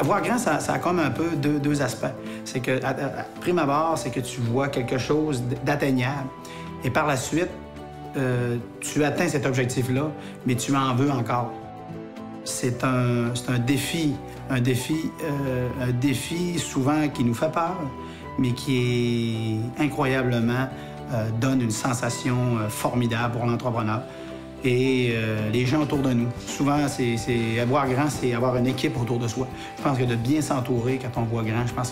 Voir grand, ça a comme un peu deux aspects. C'est que, à prime abord, c'est que tu vois quelque chose d'atteignable. Et par la suite, tu atteins cet objectif-là, mais tu en veux encore. C'est un défi, un défi souvent qui nous fait peur, mais qui est incroyablement donne une sensation formidable pour l'entrepreneur. Et les gens autour de nous. Souvent, voir grand, c'est avoir une équipe autour de soi. Je pense que de bien s'entourer quand on voit grand, je pense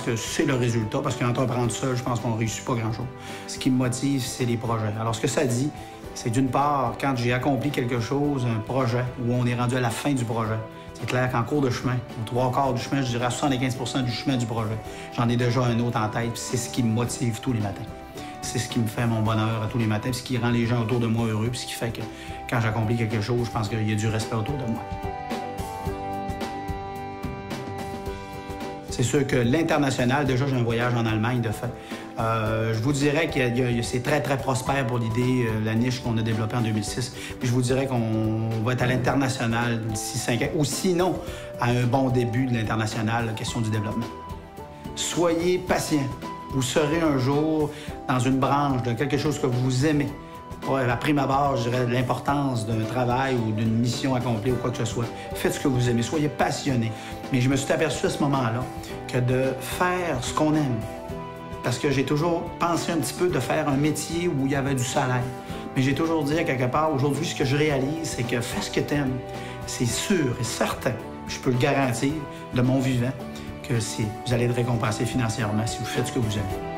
que c'est le résultat, parce qu'entreprendre seul, je pense qu'on ne réussit pas grand-chose. Ce qui me motive, c'est les projets. Alors, ce que ça dit, c'est d'une part, quand j'ai accompli quelque chose, un projet, où on est rendu à la fin du projet, c'est clair qu'en cours de chemin, aux 3/4 du chemin, je dirais à 75 % du chemin du projet, j'en ai déjà un autre en tête, puis c'est ce qui me motive tous les matins. C'est ce qui me fait mon bonheur à tous les matins, puis ce qui rend les gens autour de moi heureux, puis ce qui fait que quand j'accomplis quelque chose, je pense qu'il y a du respect autour de moi. C'est sûr que l'international, déjà j'ai un voyage en Allemagne de fait. Je vous dirais que c'est très, très prospère pour l'idée, la niche qu'on a développée en 2006. Puis je vous dirais qu'on va être à l'international d'ici 5 ans, ou sinon à un bon début de l'international, la question du développement. Soyez patient. Vous serez un jour dans une branche de quelque chose que vous aimez. À prime abord, je dirais l'importance d'un travail ou d'une mission accomplie ou quoi que ce soit. Faites ce que vous aimez, soyez passionné. Mais je me suis aperçu à ce moment-là que de faire ce qu'on aime, parce que j'ai toujours pensé un petit peu de faire un métier où il y avait du salaire. Mais j'ai toujours dit à quelque part, aujourd'hui, ce que je réalise, c'est que fais ce que tu aimes. C'est sûr et certain, je peux le garantir de mon vivant, que vous allez être récompensé financièrement si vous faites ce que vous aimez.